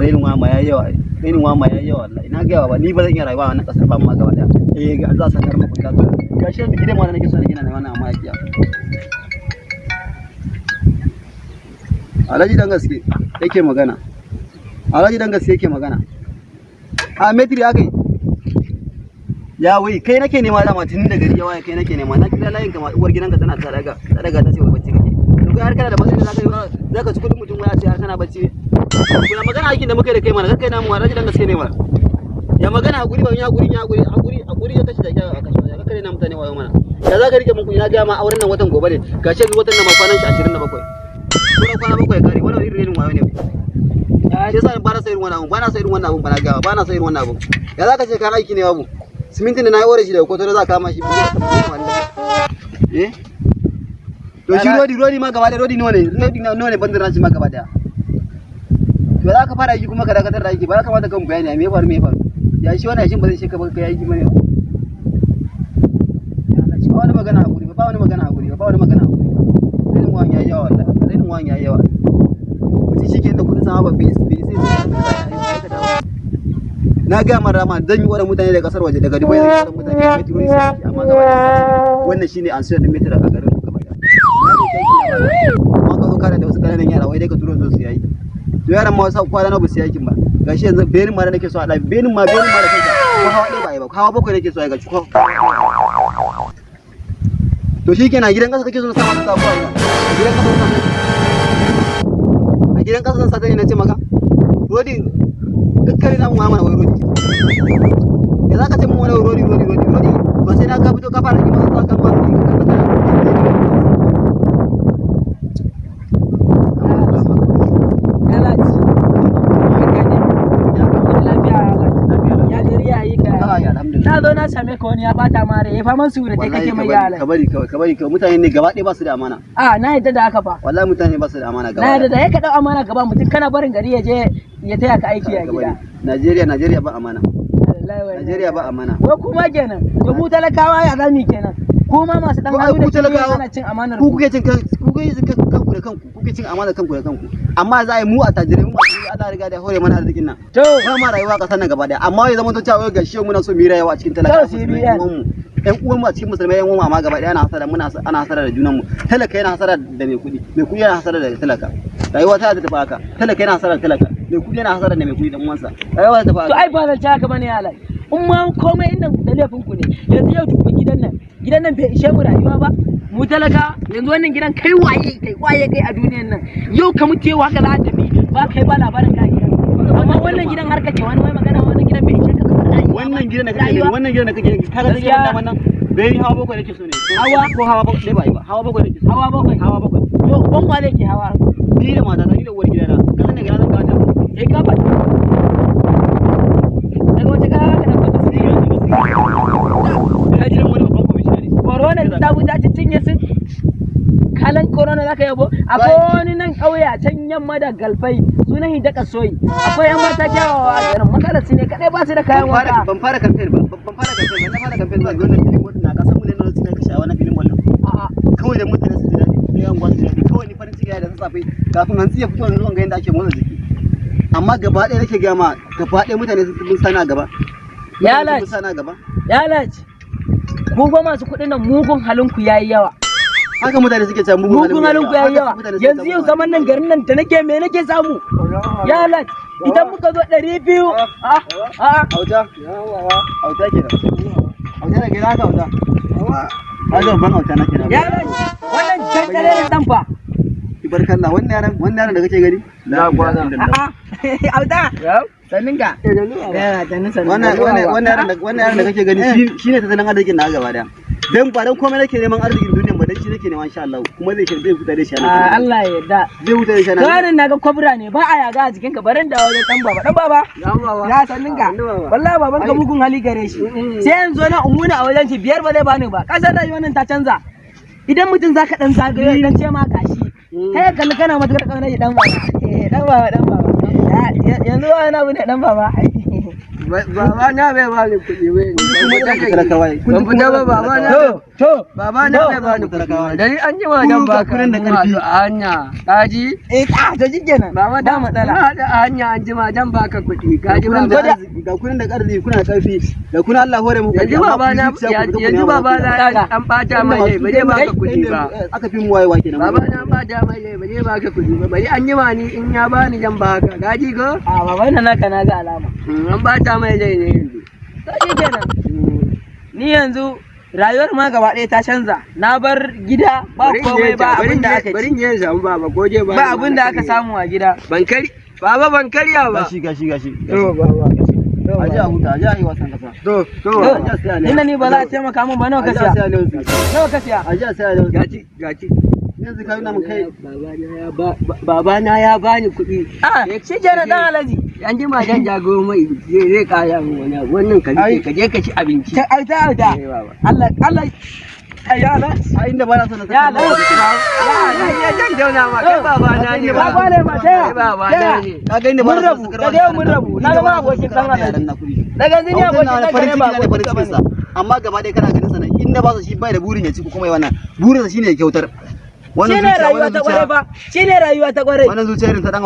rainin wa ma yayi yawa rainin wa ma yayi yawa wallahi na ga ba ni ba zan iya rayuwa wannan kasar ba ma gaba daya ga za san karma kun ta gashi yanzu gidan ma nake so na gina ne wannan amma kiya Alhaji dan gaske yake magana Alhaji dan gaske yake magana a metri akai ya wai kai nake nema dama tun da gari ya waye kai nake nema na kira layin ka ma uwar gidanka tana ta daga ta ce wai bacci kake to kai har kana da matsayi zaka ci kudin mutum waya ce har kana bacci kuna magana aikin da muka da kai mana kai na mu Alhaji dan gaske ne ma ya magana hakuri ba hakuri ya kashi da kyau a kashi ya kare na mutane wayo mana ya zaka rike mun ku ina ga ma auren nan watan gobe ne gashi watan nan ma kwanan shi 27 kwana bakwai kare wannan irin wayo ne sai sai ba na sayar wannan abun ba na sayar wannan abun ba na gawa ba na sayar wannan abun ya zaka ce kan aiki ne babu simintin da nayi ore shi da koto za ka kama shi to shi rodi ma gaba da rodi ne bandar shi ma gaba da to za ka fara yi kuma ka dakatar da aiki ba za ka mata kan bayani me faru ya shi wannan shin ba zai sheka ba kai aiki bane ba wani magana hakuri ba wani magana hakuri rainin wani yayi yawa wallahi rainin wani yayi yawa mutum shi ke da kudin sama ba bai sai na ga mara ma dan yi wa mutane daga kasar waje daga Dubai da mutane metro ne amma gaba wannan shine answer din metro a garin ku gaba amma ka zo kana da wasu kananan yara wai dai ka turo su yayi to yaran ma wasu kwana na bu su yakin ba gashi yanzu benin ma da nake so a dai benin ma da kanka ko hawa dai ba hawa bakwai nake so ai ga ciko to shikenan gidan kasa kake so na sa maka sabuwa a gidan kasa zan sa ta ne nace maka rodi dukkan nan ma mana wai rodi ya zaka ce mun wani rodi ba sai na ka fito ka fara kima ka kan ma na zo na same ka wani ya bata mare ya faman su da kake mai yala ka bari mutane ne gaba ɗaya ba su da amana na yadda da haka ba wallahi mutane ba su da amana gaba na yadda da ya ka dau amana gaba mutum kana barin gari ya je ya taya ka aiki a gida Najeriya ba amana Najeriya ba amana ko kuma kenan to mu talakawa ya zami kenan kuma masu dan hannu da ke ana cin amanar ku kuke cin kanku da kanku kuke cin amanar kanku da kanku amma za a yi mu a tajirai mu Allah riga da hore mana arzikin nan to ba ma rayuwa kasar nan gaba daya amma ya zama to cewa ga shi muna so mu rayuwa a cikin talaka ɗan uwan mu a cikin musulmai yan uwan amma gaba daya ana hasara da junan mu talaka yana hasara da mai kuɗi yana hasara da talaka rayuwa ta tafi haka talaka yana hasara da talaka mai kuɗi yana hasara da mai kuɗi dan uwansa rayuwa ta tafi haka to ai ba zan ci haka bane halal in ma komai inda da laifin ku ne yanzu yau duba gidan nan bai ishe mu rayuwa ba mu talaka yanzu wannan gidan kai waye kai a duniyar nan yau ka mutu yau haka za a tafi ba kai ba labarin ka gidan amma wannan gidan har kake wani mai magana wannan gidan bai ishe ka wannan gidan da kake kaga da gidan nan bai hawa bakwai nake so ne hawa ko hawa bakwai ba hawa bakwai nake so hawa bakwai to ban wale ke hawa ni da mata ni da uwar gidana ka san daga nan ka ta ka ba daga wace ka haka da ba ka corona ta wuta ta cinye su kalan corona zaka yabo akwai wani nan kauye a can yamma da galfai sunan hidda kasoyi akwai yan mata kyawawa a garin matsalar su ne kadai ba su da kayan wanka ban fara campaign ba wannan filin wannan na kasan mu ne nan suka kashe wannan filin wannan kawai da mutane su da yan gwasu da kawai ni farin ciki da sassafe kafin hantsi ya fito yanzu zan ga yanda ake motsa jiki amma gaba ɗaya nake ga ma gaba ɗaya mutane sun sana gaba ya lace ku ba masu kuɗin nan mugun halinku yayi yawa haka mutane suke cewa mugun halinku yayi yawa yanzu yau zaman nan garin nan da nake me nake samu ya lace idan muka zo 200 auta kenan auta da gida ka auta ban auta na kenan ya lace wannan dankare da tamfa barkalla wannan yaran da kake gani la gwaza auta sannin ka wannan yaran da kake gani shine tattalin arzikin na gaba daya dan ba dan komai nake neman arzikin duniya ba dan shi nake neman insha Allah kuma zai fita da shi Allah ya yarda zai fita da shi ganin naga kwabra ne ba a yaga a jikin ka barin da wajen dan baba ya sannin ka wallahi baban ka mugun hali gare shi sai yanzu na umuna a wajen shi biyar ba zai bani ba kasar rayuwar nan ta canza idan mutum zaka dan zagaye dan ce ma gashi kai kalli kana matakar kaunar dan baba yanzu wani abu ne dan baba baba na bai ba ni kuɗi bai kuma kawai ban fita ba baba na To, baba na bai bani kuɗi dai an ji ma dan baka kuɗin da karfi a hanya kaji to shikenan. baba ba matsala. na da hanya an ji ma dan baka kuɗi kaji kuɗin baba da arziki ga kuɗin da arziki kuna da ƙarfi da kuna Allah hore muku yanzu baba na yanzu baba na an bata mai rai ba zai baka kuɗi ba aka fi mu wayewa kenan baba na bata mai rai ba zai baka kuɗi ba bari an ji ma ni in ya bani dan baka kaji ko A baban nan naka na ga alama. an bata mai rai ne yanzu To shikenan. Ni yanzu rayuwar ma gaba ɗaya ta canza. Na bar gida ba komai ba abin da aka bari ci. ne samu baba ko je Ba abin da aka samu a gida. ban kari baba ban karya ba gashi to baba aje a huta aje a yi wasan kasa to Inda ni ba za a taimaka min ba nawa ka siya. Nawa ka siya? aje a saya da gaci yanzu ka nuna mun kai baba na ya bani kuɗi Shi kenan dan Alhaji. an ji ma dan jago mai zai kaya min wani wannan ka je ka ci abinci Ta auta. Allah ya Allah. a inda ba na so na Ya Allah. ya jan jauna ma kai baba na ne Baba ne ma taya. baba na ne ka ga inda ba Mun na so rabu. Daga yau mun rabu. Na ga ma abokin dan Alhaji. Daga yanzu ni abokin dan farin Alhaji ba ciki ne farin cikin sa amma gaba ɗaya kana ganin sa nan inda ba su shi bai da burin ya ci ko kuma yi wannan burin sa shine ya kyautar Shine rayuwa ta kwarai ba. Shine rayuwa ta kwarai. wannan zuciyar ta dan